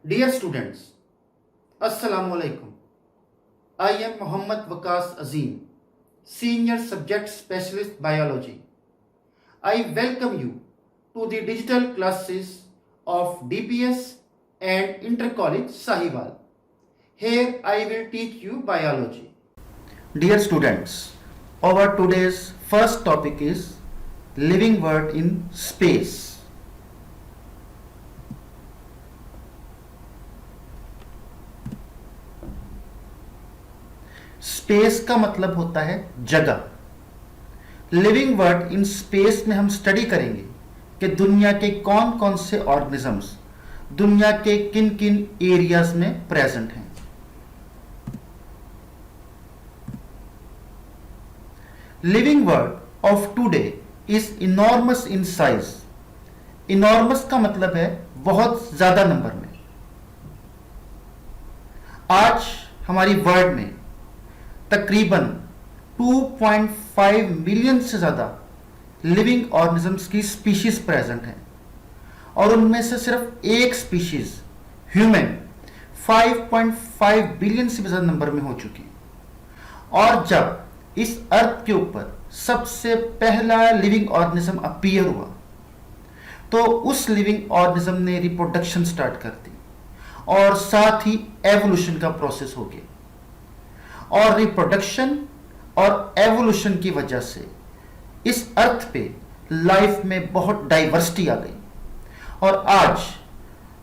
Dear students, Assalamu alaikum. I am Muhammad Waqas Azim, Senior Subject Specialist Biology. I welcome you to the digital classes of DPS and Intercollege Sahiwal. Here I will teach you biology. Dear students, our today's first topic is living world in space. Space का मतलब होता है जगह। Living word in space में हम study करेंगे कि दुनिया के कौन कौन से ऑर्गेनिजम्स दुनिया के किन किन एरियाज में प्रेजेंट हैं। Living word of today is enormous in size. Enormous का मतलब है बहुत ज्यादा नंबर में। आज हमारी वर्ल्ड में तकरीबन 2.5 मिलियन से ज़्यादा लिविंग ऑर्गेनिजम्स की स्पीशीज प्रेजेंट हैं और उनमें से सिर्फ एक स्पीशीज ह्यूमन 5.5 बिलियन से भी ज़्यादा नंबर में हो चुकी है। और जब इस अर्थ के ऊपर सबसे पहला लिविंग ऑर्गेनिज्म अपीयर हुआ तो उस लिविंग ऑर्गेनिज्म ने रिप्रोडक्शन स्टार्ट कर दी और साथ ही एवोल्यूशन का प्रोसेस हो गया। और रिप्रोडक्शन और एवोल्यूशन की वजह से इस अर्थ पे लाइफ में बहुत डाइवर्सिटी आ गई और आज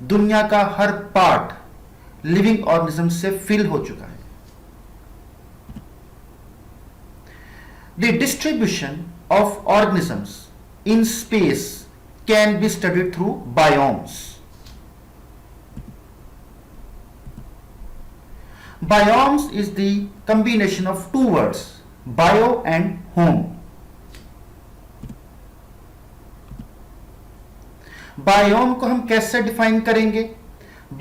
दुनिया का हर पार्ट लिविंग ऑर्गेनिज्म से फिल हो चुका है। The distribution of organisms in space can be studied through biomes. Biomes is the combination of two words, bio and home. Biome को हम कैसे डिफाइन करेंगे?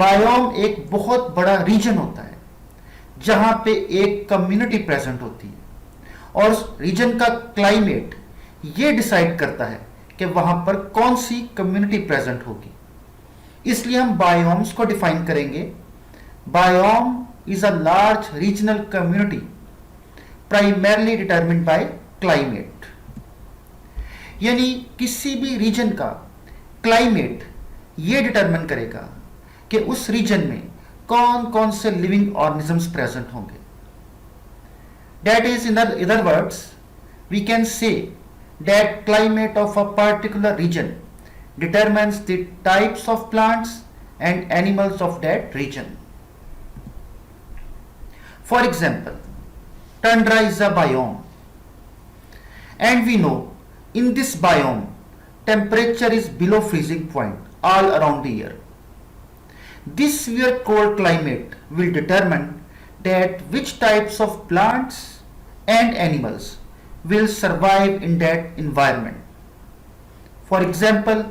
बायोम एक बहुत बड़ा रीजन होता है जहां पे एक कम्युनिटी प्रेजेंट होती है और उस रीजन का क्लाइमेट ये डिसाइड करता है कि वहां पर कौन सी कम्युनिटी प्रेजेंट होगी। इसलिए हम बायोम्स को डिफाइन करेंगे। Biome is a large regional community primarily determined by climate। यानी किसी भी रीजन का क्लाइमेट ये डिटरमिन करेगा कि उस रीजन में कौन कौन से लिविंग ऑर्गेनिजम्स प्रेजेंट होंगे। That is, in other words, we can say that climate of a particular region determines the types of plants and animals of that region. For example, tundra is a biome and we know in this biome temperature is below freezing point all around the year. This severe cold climate will determine that which types of plants and animals will survive in that environment. For example,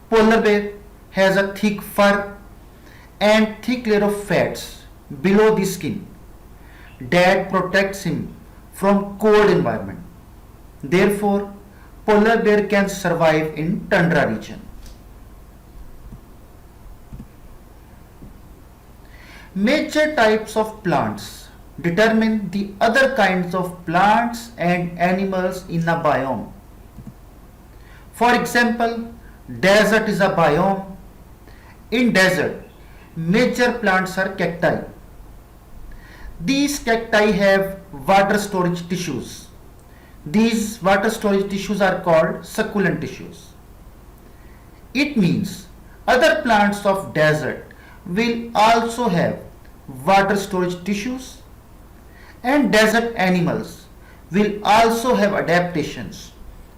polar bear has a thick fur and thick layer of fats below the skin that protects him from cold environment. Therefore, polar bear can survive in tundra region. Major types of plants determine the other kinds of plants and animals in a biome. For example, desert is a biome. In desert, major plants are cacti. These cacti have water storage tissues. These water storage tissues are called succulent tissues. It means other plants of desert will also have water storage tissues and desert animals will also have adaptations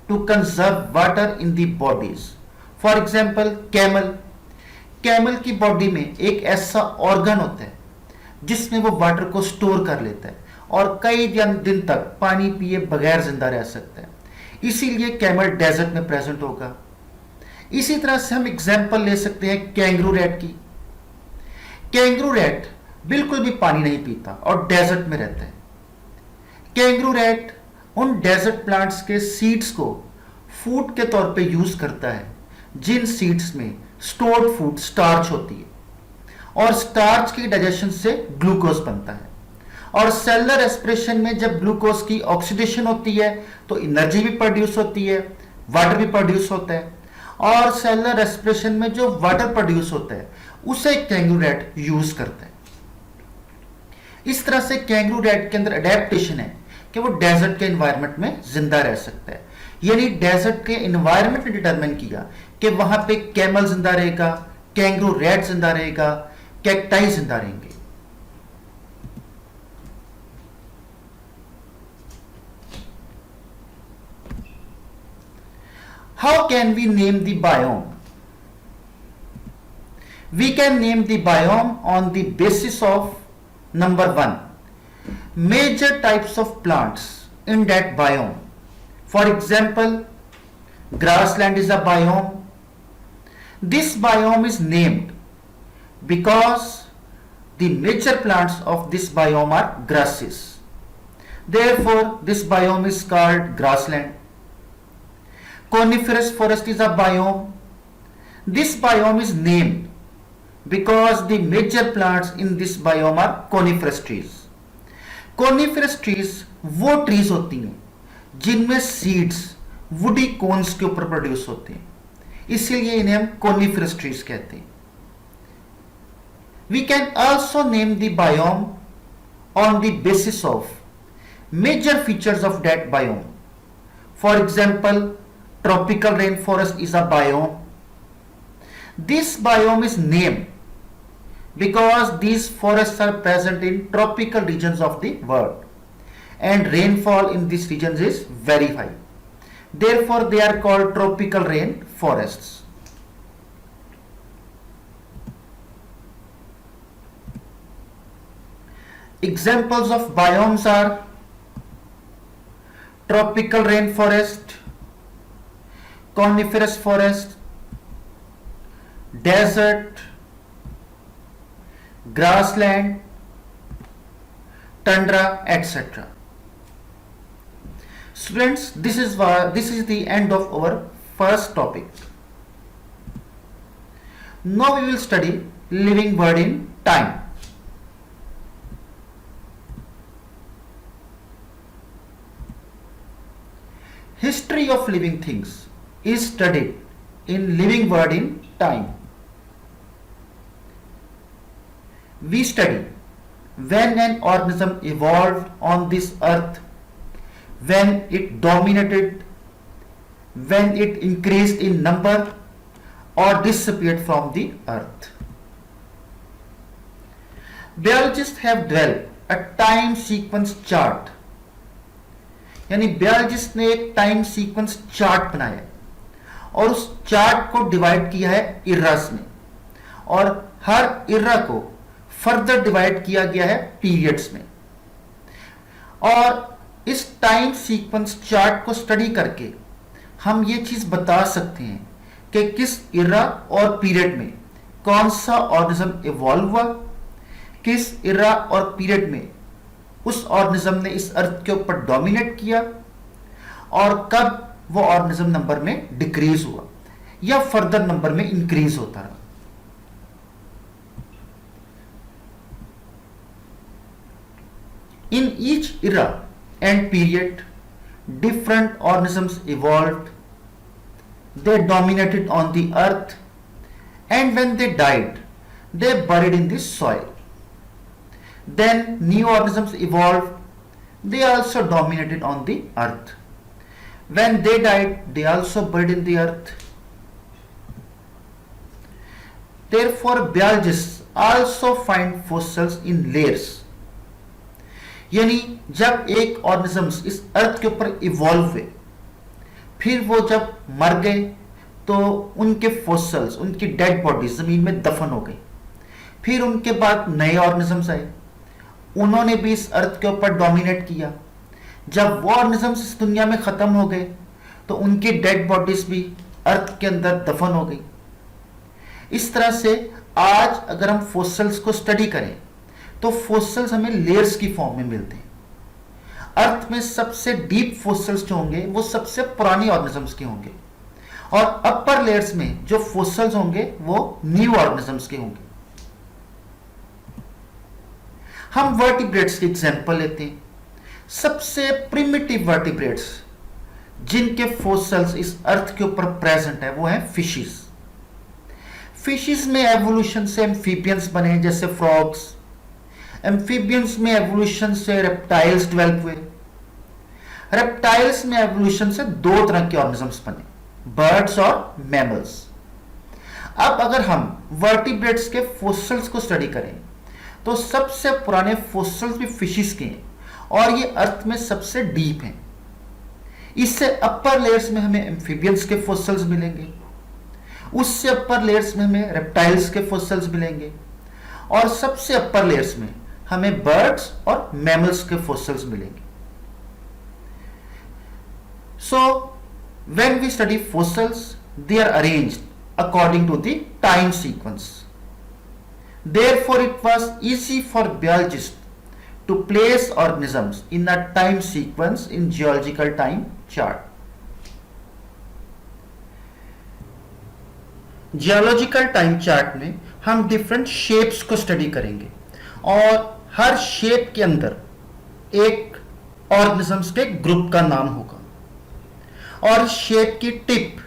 to conserve water in the bodies. For example, camel. Camel की body में एक ऐसा organ होता है जिसमें वो water को store कर लेता है और कई दिन तक पानी पिए बगैर जिंदा रह सकता है। इसीलिए कैमल डेजर्ट में प्रेजेंट होगा। इसी तरह से हम एग्जांपल ले सकते हैं कैंगरू रैट की। कैंगरू रैट बिल्कुल भी पानी नहीं पीता और डेजर्ट में रहता है। कैंगरू रैट उन डेजर्ट प्लांट्स के सीड्स को फूड के तौर पे यूज करता है जिन सीड्स में स्टोर्ड फूड स्टार्च होती है और स्टार्च के डाइजेशन से ग्लूकोज बनता है। और सेलुलर रेस्पिरेशन में जब ग्लूकोज की ऑक्सीडेशन होती है तो एनर्जी भी प्रोड्यूस होती है, वाटर भी प्रोड्यूस होता है। और सेलुलर रेस्पिरेशन में जो वाटर प्रोड्यूस होता है उसे कैंगरू रैट यूज करता है। इस तरह से कैंगरू रैट के अंदर अडेप्टेशन है कि वो डेजर्ट के एनवायरनमेंट में जिंदा रह सकता है। यानी डेजर्ट के एनवायरनमेंट ने डिटरमाइन किया कि वहां पे कैमल जिंदा रहेगा, कैंगरू रैट जिंदा रहेगा, कैक्टाई जिंदा रहेंगे। How can we name the biome? We can name the biome on the basis of number 1, major types of plants in that biome. For example, grassland is a biome. This biome is named because the major plants of this biome are grasses. Therefore, this biome is called grassland. Coniferous forest is a biome. This biome is named because the major plants in this biome are coniferous trees. Coniferous trees वो trees होती हैं जिनमें seeds woody cones के ऊपर produce होते हैं, इसीलिए इन्हें हम coniferous trees कहते हैं। We can also name the biome on the basis of major features of that biome. For example, tropical rainforest is a biome. This biome is named because these forests are present in tropical regions of the world and rainfall in these regions is very high. Therefore, they are called tropical rain forests. Examples of biomes are tropical rainforest, coniferous forest, desert, grassland, tundra, etc. Students, this is the end of our first topic. Now we will study living world in time. History of living things is studied in living world in time. We study when an organism evolved on this earth, when it dominated, when it increased in number or disappeared from the earth. Biologists have developed a time sequence chart, यानी biologist ने एक time sequence chart बनाया और उस chart को divide किया है eras में, और हर इरा को फर्दर डिवाइड किया गया है पीरियड्स में। और इस टाइम सीक्वेंस चार्ट को स्टडी करके हम ये चीज बता सकते हैं कि किस इरा और पीरियड में कौन सा ऑर्गेनिज्म इवॉल्व हुआ, किस इरा और पीरियड में उस ऑर्गेनिज्म ने इस अर्थ के ऊपर डोमिनेट किया और कब वो ऑर्गेनिज्म नंबर में डिक्रीज हुआ या फर्दर नंबर में इंक्रीज होता रहा। In each era and period, different organisms evolved. They dominated on the earth, and when they died, they buried in the soil. Then new organisms evolved. They also dominated on the earth. When they died, they also buried in the earth. Therefore, biologists also find fossils in layers. यानी जब एक organisms इस अर्थ के ऊपर evolve हुए, फिर वो जब मर गए तो उनके फॉसिल्स, उनकी डेड बॉडी जमीन में दफन हो गई। फिर उनके बाद नए ऑर्गेनिजम्स आए, उन्होंने भी इस अर्थ के ऊपर डोमिनेट किया। जब वो ऑर्गेनिजम्स इस दुनिया में खत्म हो गए तो उनकी डेड बॉडीज भी अर्थ के अंदर दफन हो गई। इस तरह से आज अगर हम फॉसिल्स को स्टडी करें तो फॉसिल्स हमें लेयर्स की फॉर्म में मिलते हैं। अर्थ में सबसे डीप फॉसिल्स जो होंगे वो सबसे पुरानी ऑर्गेनिजम्स के होंगे, और अपर लेयर्स में जो फॉसिल्स होंगे वो न्यू ऑर्गेनिजम्स के होंगे। हम वर्टिब्रेट्स की एग्जांपल लेते हैं। सबसे प्रिमिटिव वर्टिब्रेट्स जिनके फोसिल्स इस अर्थ के ऊपर प्रेजेंट है वो है फिशेस। फिशेस में एवोल्यूशन से एम्फीबियंस बने जैसे फ्रॉग्स, एम्फीबियंस में एवोल्यूशन से रेप्टाइल्स डेवलप हुए, रेप्टाइल्स में एवोल्यूशन से दो तरह के ऑर्गेनिजम्स बने, बर्ड्स और मैमल्स। अब अगर हम वर्टिब्रेट्स के फोसिल्स को स्टडी करें तो सबसे पुराने फोसिल्स भी फिशेस के हैं और ये अर्थ में सबसे डीप हैं। इससे अपर लेयर्स में हमें एम्फीबियंस के फोसिल्स मिलेंगे, उससे अपर लेयर्स में हमें रेप्टाइल्स के फोसिल्स मिलेंगे और सबसे अपर लेयर्स में हमें बर्ड्स और मैमल्स के फोसिल्स मिलेंगे। So when we study fossils they are arranged according to the time sequence. Therefore, it was easy for biologists to place organisms in a time sequence in geological time chart. Geological time chart में हम different shapes को study करेंगे और हर shape के अंदर एक organisms के group का नाम होगा और shape की tip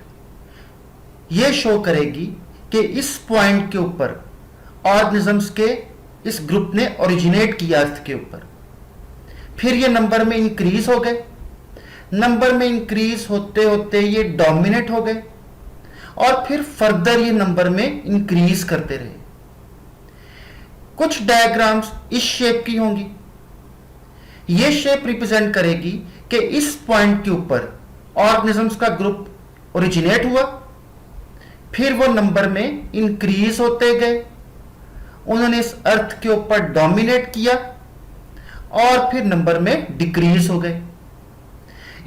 ये शो करेगी कि इस पॉइंट के ऊपर ऑर्गेनिजम्स के इस ग्रुप ने ओरिजिनेट किया अर्थ के ऊपर। फिर ये नंबर में इंक्रीज हो गए, नंबर में इंक्रीज होते होते ये डोमिनेट हो गए और फिर फर्दर ये नंबर में इंक्रीज करते रहे। कुछ डायग्राम्स इस शेप की होंगी। ये शेप रिप्रेजेंट करेगी कि इस पॉइंट के ऊपर ऑर्गेनिजम्स का ग्रुप ओरिजिनेट हुआ, फिर वो नंबर में इंक्रीज होते गए, उन्होंने इस अर्थ के ऊपर डोमिनेट किया और फिर नंबर में डिक्रीज हो गए।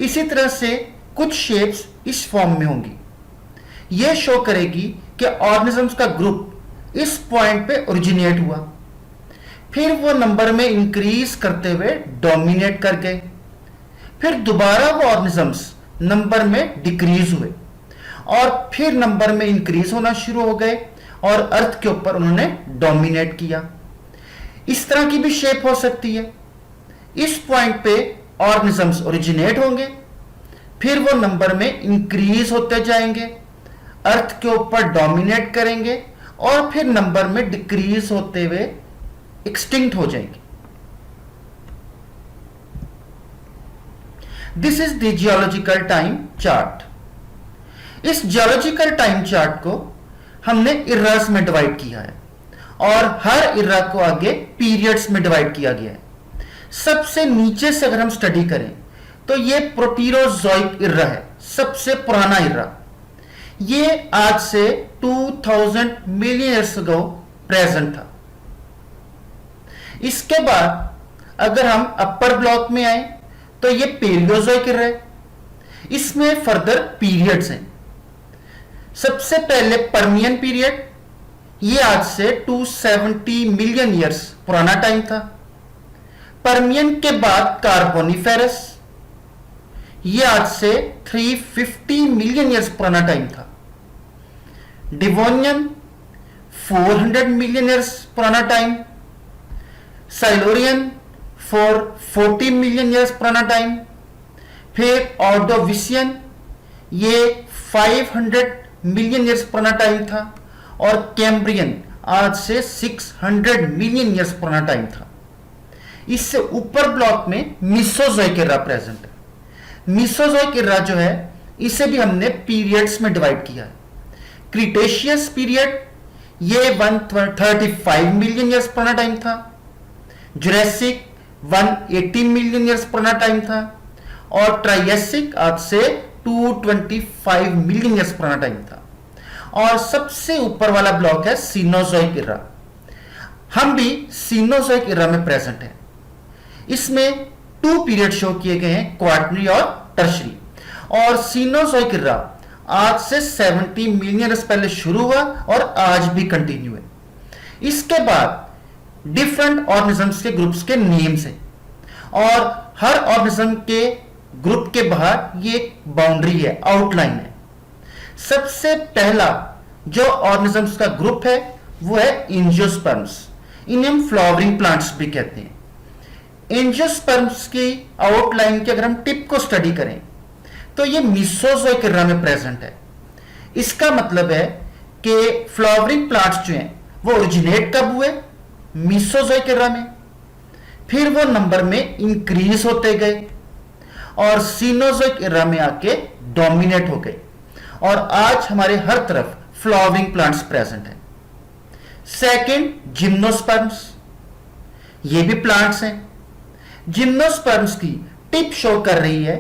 इसी तरह से कुछ शेप्स इस फॉर्म में होंगी। यह शो करेगी कि ऑर्गेनिजम्स का ग्रुप इस पॉइंट पे ओरिजिनेट हुआ, फिर वो नंबर में इंक्रीज करते हुए डोमिनेट कर गए, फिर दोबारा वो ऑर्गेनिजम्स नंबर में डिक्रीज हुए और फिर नंबर में इंक्रीज होना शुरू हो गए और अर्थ के ऊपर उन्होंने डोमिनेट किया। इस तरह की भी शेप हो सकती है। इस पॉइंट पे ऑर्गेनिजम्स ओरिजिनेट होंगे, फिर वो नंबर में इंक्रीज होते जाएंगे, अर्थ के ऊपर डोमिनेट करेंगे और फिर नंबर में डिक्रीज होते हुए एक्सटिंक्ट हो जाएंगे। This is the geological time chart. इस जियोलॉजिकल टाइम चार्ट को हमने इरास में डिवाइड किया है और हर इरा को आगे पीरियड्स में डिवाइड किया गया है। सबसे नीचे से अगर हम स्टडी करें तो ये प्रोटीरोजोइक इरा है, सबसे पुराना इरा। ये आज से 2000 मिलियन ईयर्स अगो प्रेजेंट था। इसके बाद अगर हम अपर ब्लॉक में आए तो ये पेलियोजोइक इरा है। इसमें फर्दर पीरियड्स हैं। सबसे पहले पर्मियन पीरियड, ये आज से 270 मिलियन ईयर्स पुराना टाइम था। पर्मियन के बाद कार्बोनिफेरस, ये आज से 350 मिलियन ईयर्स पुराना टाइम था। डिवोनियन 400 मिलियन ईयर्स पुराना टाइम। साइलोरियन 440 मिलियन ईयर्स पुराना टाइम। फिर ऑर्डोविशियन, ये 500 मिलियन ईयर्स पुराना टाइम था और कैम्ब्रियन आज से 600 मिलियन ईयर्स पुराना टाइम था। इससे ऊपर ब्लॉक में मीसोजोइक इरा प्रेजेंट है। मीसोजोइक इरा जो है इसे भी हमने पीरियड्स में डिवाइड किया है। क्रिटेशियस पीरियड, ये 135 मिलियन ईयर्स पुराना टाइम था। जुरासिक 180 मिलियन ईयर्स पुराना टाइम था और ट्रायसिक आज से 225 मिलियन ईयर्स पुराना टाइम था। और सबसे ऊपर वाला ब्लॉक है सीनोजोइक इरा। हम भी सीनोजोइक इरा में प्रेजेंट हैं। इसमें 2 पीरियड शो किए गए हैं, क्वार्टरनरी और टर्शरी। और सीनोजोइक इरा आज से 70 मिलियन ईयर्स पहले शुरू हुआ और आज भी कंटिन्यू है। इसके बाद डिफरेंट ऑर्गेनिजम्स के ग्रुप्स के नेम्स हैं और हर ऑर्गेनिज्म के ग्रुप के बाहर ये बाउंड्री है, आउटलाइन है। सबसे पहला जो ऑर्गेनिजम्स का ग्रुप है वो है एंजियोस्पर्म्स। इन्हें हम फ्लावरिंग प्लांट्स भी कहते हैं। एंजियोस्पर्म्स की आउटलाइन की अगर हम टिप को स्टडी करें तो ये मेसोजोइक एरा में प्रेजेंट है। इसका मतलब है कि फ्लावरिंग प्लांट्स जो हैं वो ओरिजिनेट कब हुए? मेसोजोइक एरा में। फिर वो नंबर में इंक्रीज होते गए और सीनोजोइक एरा में आके डोमिनेट हो गए और आज हमारे हर तरफ फ्लावरिंग प्लांट्स प्रेजेंट हैं। सेकंड, जिम्नोस्पर्म्स, ये भी प्लांट्स हैं। जिम्नोस्पर्म्स की टिप शो कर रही है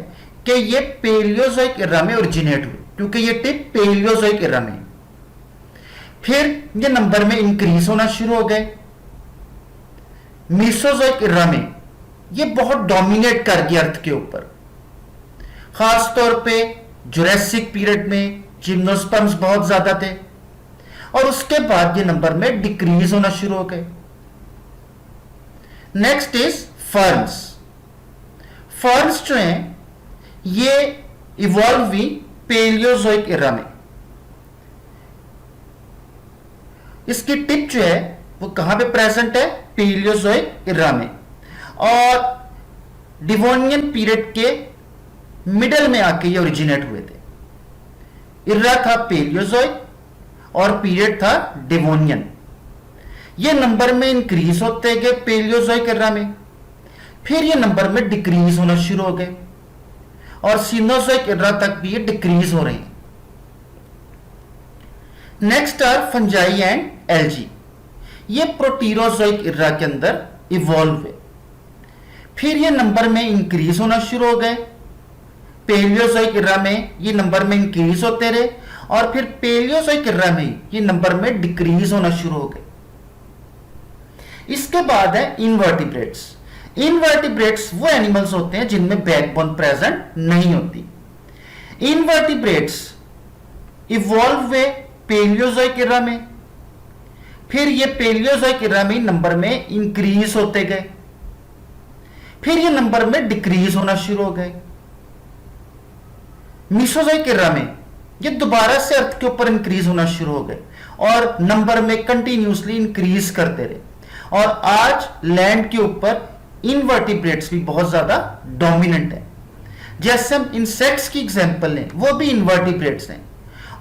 कि ये पेलियोजोइक एरा में ओरिजिनेट हुए, क्योंकि ये टिप पेलियोजोइक एरा में। फिर ये नंबर में इंक्रीज होना शुरू हो गए। मेसोजोइक एरा में ये बहुत डोमिनेट कर गया अर्थ के ऊपर। खास तौर पे जुरासिक पीरियड में जिम्नोस्पर्म्स बहुत ज्यादा थे और उसके बाद ये नंबर में डिक्रीज होना शुरू हो गए। Next is ferns. फर्न्स जो हैं ये इवॉल्व हुई पेलियोजोइक एरा में। इसकी टिप जो है वो कहां पे प्रेजेंट है? पेलियोजोइक एरा में। और डिवोनियन पीरियड के मिडल में आके ये ओरिजिनेट हुए थे। इरा था पेलियोजोइक और पीरियड था डिवोनियन। ये नंबर में इंक्रीज होते गए पेलियोजोइक एरा में, फिर ये नंबर में डिक्रीज होना शुरू हो गए और सीनोजोइक एरा तक भी ये डिक्रीज हो रहे हैं। Next are fungi and algae. ये प्रोटीरोजोइक एरा के अंदर इवॉल्व हुए, फिर ये नंबर में इंक्रीज होना शुरू हो गए। पेलियोजोइक एरा में ये नंबर में इंक्रीज होते रहे और फिर पेलियोजोइक एरा में ये नंबर में डिक्रीज होना शुरू हो गए। इसके बाद है इनवर्टिब्रेट्स। इनवर्टिब्रेट्स वो एनिमल्स होते हैं जिनमें बैकबोन प्रेजेंट नहीं होती। इनवर्टिब्रेट्स इवॉल्व हुए पेलियोजोइक एरा में, फिर ये पेलियोजोइक एरा में नंबर में इंक्रीज होते गए, फिर ये नंबर में डिक्रीज होना शुरू हो गए। मेसोजोइक एरा में ये दोबारा से अर्थ के ऊपर इंक्रीज होना शुरू हो गए और नंबर में कंटिन्यूसली इंक्रीज करते रहे और आज लैंड के ऊपर इनवर्टिब्रेट्स भी बहुत ज्यादा डोमिनेंट है। जैसे हम इंसेक्ट्स की एग्जांपल लें, वो भी इनवर्टिब्रेट्स हैं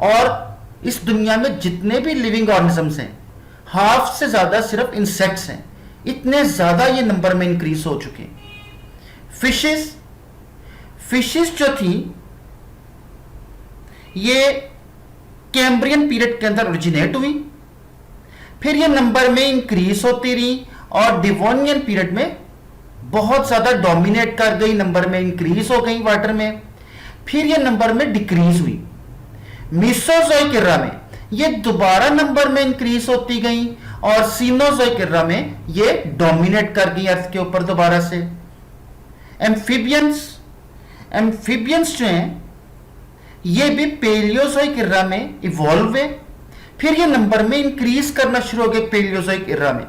और इस दुनिया में जितने भी लिविंग ऑर्गेनिजम्स हैं हाफ से ज्यादा सिर्फ इंसेक्ट्स हैं। इतने ज्यादा ये नंबर में इंक्रीज हो चुके हैं। फिशेस जो थी ये कैम्ब्रियन पीरियड के अंदर ओरिजिनेट हुई, फिर ये नंबर में इंक्रीज होती रही और डिवोनियन पीरियड में बहुत ज्यादा डोमिनेट कर गई, नंबर में इंक्रीज हो गई वाटर में, फिर ये नंबर में डिक्रीज हुई। मेसोजोइक एरा में ये दोबारा नंबर में इंक्रीज होती गई और सीनोजोइक एरा में ये डोमिनेट कर गई अर्थ के ऊपर दोबारा से। एम्फीबियंस जो हैं ये भी पेलियोजोइक एरा में इवॉल्व हुए, फिर ये नंबर में इंक्रीज करना शुरू हो गए पेलियोजोइक एरा में,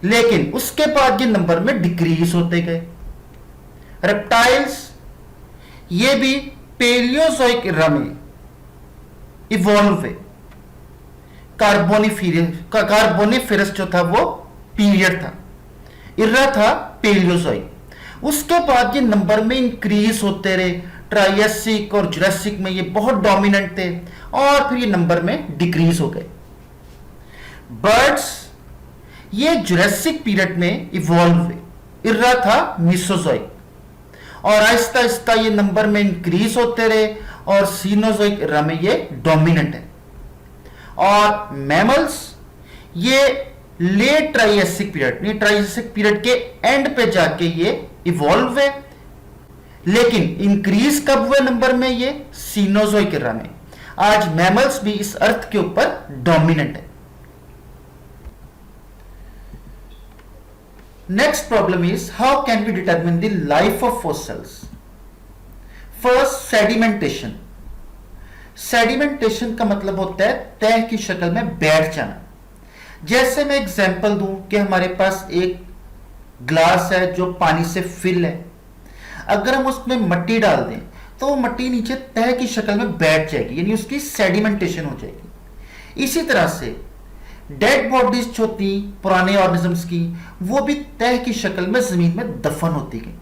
लेकिन उसके बाद ये नंबर में डिक्रीज होते गए। रेप्टाइल्स ये भी पेलियोजोइक एरा में इवॉल्व हुए। कार्बोनिफेरस जो था वो पीरियड था, इरा था पेलियोजोइक। उसके बाद ये नंबर में इंक्रीज होते रहे, ट्रायसिक और जुरासिक में ये बहुत डोमिनेंट थे और फिर ये नंबर में डिक्रीज हो गए। बर्ड्स ये जुरासिक पीरियड में इवॉल्व हुए, इरा था मेसोजोइक और आहिस्ता आहिस्ता ये नंबर में इंक्रीज होते रहे और सीनोजोइक एरा में ये डोमिनेंट है। और मैमल्स ये लेट ट्रायसिक पीरियड के एंड पे जाके ये इवॉल्व हुए, लेकिन इंक्रीज कब हुए नंबर में? ये सीनोजोइक एरा में। आज मैमल्स भी इस अर्थ के ऊपर डोमिनेंट है। Next problem is how can we determine the life of fossils. First, sedimentation. Sedimentation का मतलब होता है तह की शक्ल में बैठ जाना। जैसे मैं एग्जांपल दूं कि हमारे पास एक ग्लास है जो पानी से फिल है, अगर हम उसमें मट्टी डाल दें तो वो मट्टी नीचे तह की शक्ल में बैठ जाएगी, यानी उसकी सेडिमेंटेशन हो जाएगी। इसी तरह से डेड बॉडीज जो होती पुराने ऑर्गेनिजम्स की, वो भी तह की शक्ल में जमीन में दफन होती गई।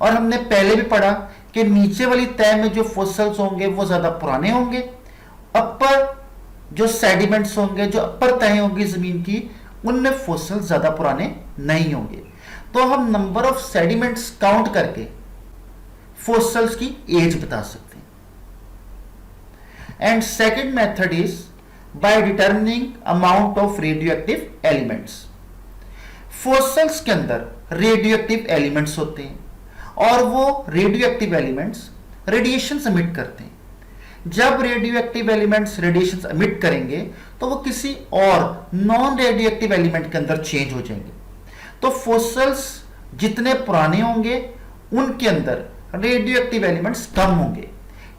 और हमने पहले भी पढ़ा कि नीचे वाली तह में जो फॉसिल्स होंगे वो ज्यादा पुराने होंगे, अपर जो सेडिमेंट्स होंगे, जो अपर तह होंगी जमीन की, उनमें फॉसिल्स ज्यादा पुराने नहीं होंगे। तो हम नंबर ऑफ सेडिमेंट्स काउंट करके फॉसिल्स की एज बता सकते हैं। And second method is by determining amount of radioactive elements. Fossils के अंदर रेडियोएक्टिव एलिमेंट्स होते हैं और वो रेडियोएक्टिव एलिमेंट्स रेडिएशन एमिट करते हैं। जब रेडियोएक्टिव एलिमेंट्स रेडिएशन एमिट करेंगे तो वो किसी और नॉन रेडियोएक्टिव एलिमेंट के अंदर चेंज हो जाएंगे। तो फॉसिल्स जितने पुराने होंगे उनके अंदर रेडियोएक्टिव एलिमेंट्स कम होंगे,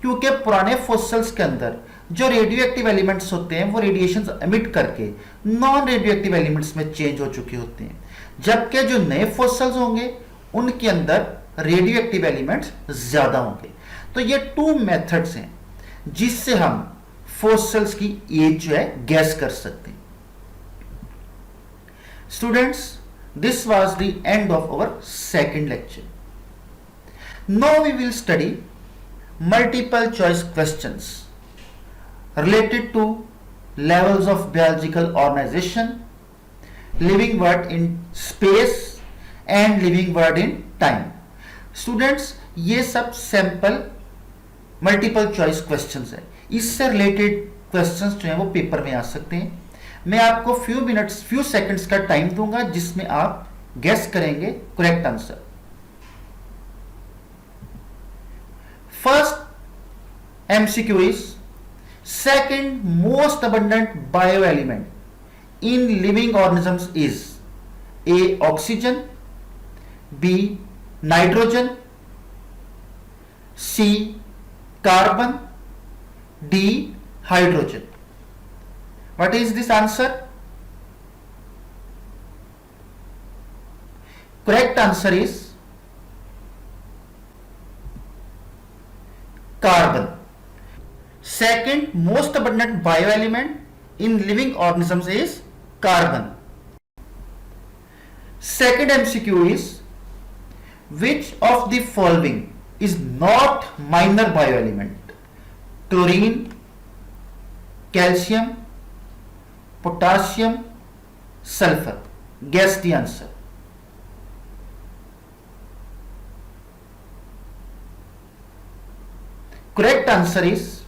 क्योंकि पुराने फॉसिल्स के अंदर जो रेडियोएक्टिव एलिमेंट्स होते हैं वो रेडिएशन एमिट करके नॉन रेडियोएक्टिव एलिमेंट्स में चेंज हो चुके होते हैं, जबकि जो नए फॉसिल्स होंगे उनके अंदर रेडियोएक्टिव एलिमेंट्स ज्यादा होंगे। तो ये टू मेथड्स हैं जिससे हम फॉसिल्स की एज जो है गैस कर सकते हैं। Students, this was the end of our second lecture. Now we will study multiple choice questions related to levels of biological organization, living world in space and living world in time. Students, ये सब sample multiple choice questions है। इससे related questions जो है वो paper में आ सकते हैं। मैं आपको फ्यू सेकंड्स का टाइम दूंगा जिसमें आप गेस करेंगे correct answer. First MCQ is second most abundant bio element in living organisms is A oxygen, B nitrogen, C carbon, D hydrogen. What is this answer? Correct answer is carbon. Second most abundant bioelement in living organisms is carbon. Second MCQ is which of the following is not minor bioelement? Chlorine, calcium, potassium, sulfur. Guess the answer. Correct answer is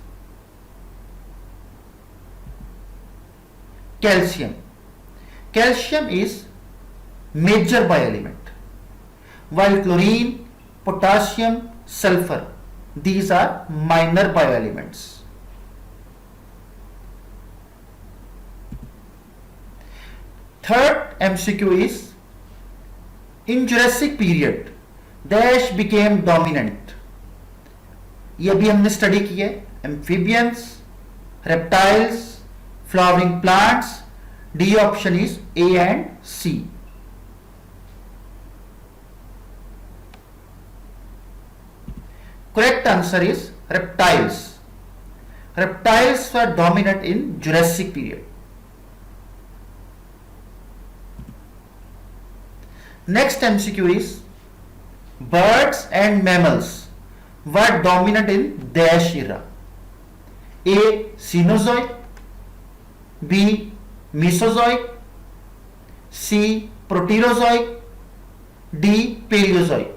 calcium. Calcium is major bioelement, while chlorine, potassium, sulfur, these are minor bioelements. Third MCQ is in Jurassic period dash became dominant. ये भी हमने study की है। Amphibians, reptiles, flowering plants. D option is A and C. Correct answer is reptiles. Reptiles were dominant in Jurassic period. Next MCQ is birds and mammals were dominant in dash era. A. Cenozoic, B. Mesozoic, C. Proterozoic, D. Paleozoic.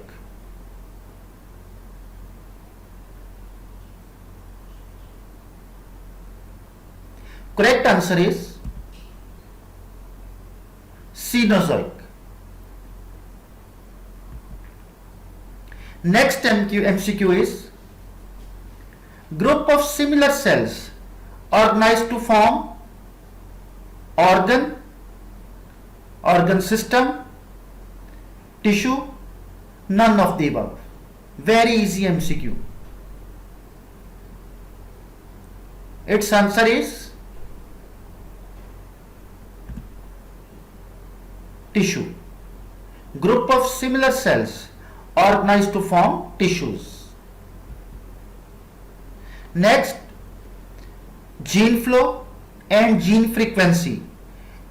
Correct answer is Cenozoic. Next MCQ is group of similar cells organized to form organ system, tissue, none of the above. Very easy MCQ. Its answer is tissue. Group of similar cells organized to form tissues. Next, gene flow and gene frequency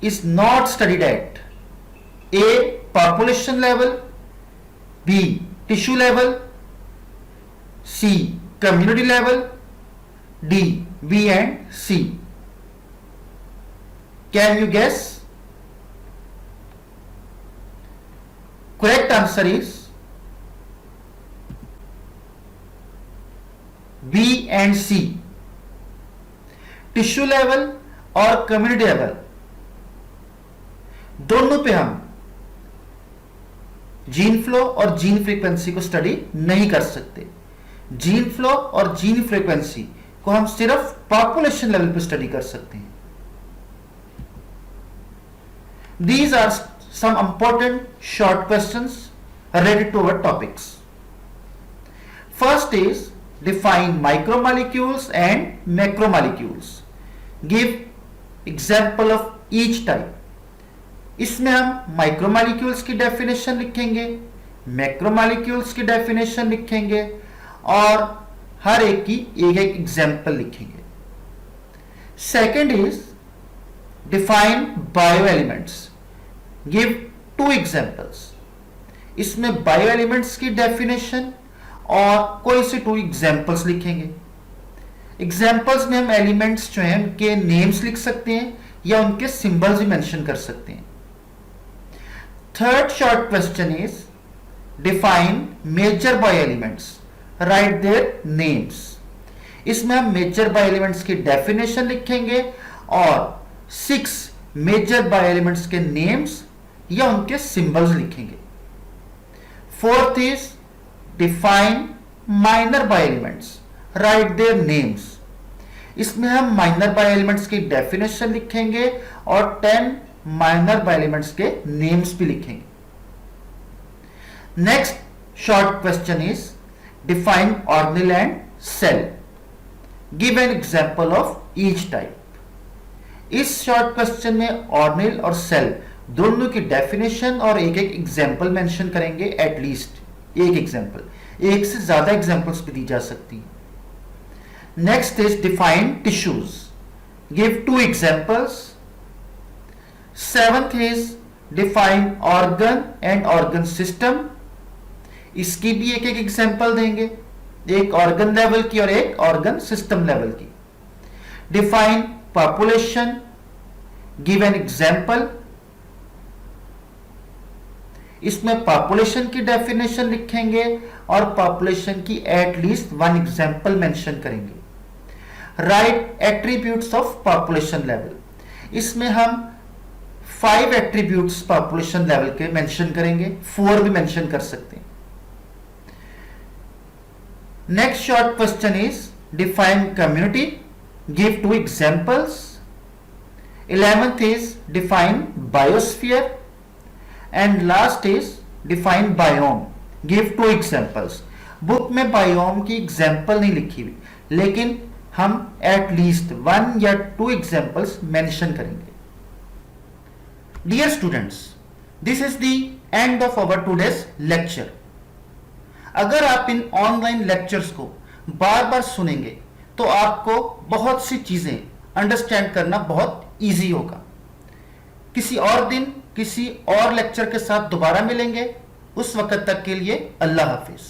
is not studied at A. Population level, B. Tissue level, C. Community level, D. B and C. Can you guess? Correct answer is B and C. Tissue level और community level दोनों पे हम gene flow और gene frequency को study नहीं कर सकते. Gene flow और जीन फ्रीक्वेंसी को हम सिर्फ पॉपुलेशन लेवल पे स्टडी कर सकते हैं. These are some important short questions related to our topics. First is define micromolecules and macromolecules. Give example of each type. इसमें हम माइक्रोमोलिक्यूल्स की डेफिनेशन लिखेंगे, मैक्रोमोलिक्यूल्स की डेफिनेशन लिखेंगे और हर एक की एक एक एग्जाम्पल लिखेंगे. Second is define bio elements. Give 2 examples. इसमें बायो एलिमेंट्स की डेफिनेशन और कोई से 2 एग्जाम्पल्स लिखेंगे. एग्जाम्पल्स में हम एलिमेंट्स जो हैं उनके नेम्स लिख सकते हैं या उनके सिंबल्स भी मेंशन कर सकते हैं. Third short question is define major bio elements. Write their names. इसमें हम मेजर बायो एलिमेंट्स की डेफिनेशन लिखेंगे और 6 मेजर बायो एलिमेंट्स के नेम्स या उनके सिंबल्स लिखेंगे. Fourth is define minor bio elements. Write their names. इसमें हम माइनर बायो एलिमेंट्स की डेफिनेशन लिखेंगे और 10 माइनर बायो एलिमेंट्स के नेम्स भी लिखेंगे. Next short question is define organelle and cell. Give an example of each type. इस short question में ऑर्गेनेल और सेल दोनों की डेफिनेशन और एक एक एग्जांपल मेंशन करेंगे. एटलीस्ट एक एग्जांपल, एक से ज्यादा एग्जांपल्स भी दी जा सकती हैं. Next is define tissues. Give 2 examples. Seventh is define organ and organ system. इसकी भी एक एक एग्जांपल देंगे, एक ऑर्गन लेवल की और एक ऑर्गन सिस्टम लेवल की. Define population. Give an example. इसमें पॉपुलेशन की डेफिनेशन लिखेंगे और पॉपुलेशन की एटलीस्ट 1 एग्जांपल मेंशन करेंगे. Right attributes of population level. इसमें हम 5 एट्रीब्यूट्स पॉपुलेशन लेवल के मेंशन करेंगे, 4 भी मेंशन कर सकते हैं. Next short question is define community. Give 2 examples. 11th is define biosphere and last is define biome. Give 2 examples. Book में बायोम की एग्जांपल नहीं लिखी हुई, लेकिन हम एटलीस्ट 1 या 2 एग्जांपल्स मेंशन करेंगे. Dear students, this is the end of our today's lecture. अगर आप इन ऑनलाइन लेक्चर्स को बार बार सुनेंगे तो आपको बहुत सी चीजें अंडरस्टैंड करना बहुत इजी होगा. किसी और दिन किसी और लेक्चर के साथ दोबारा मिलेंगे. उस वक्त तक के लिए अल्लाह हाफिज.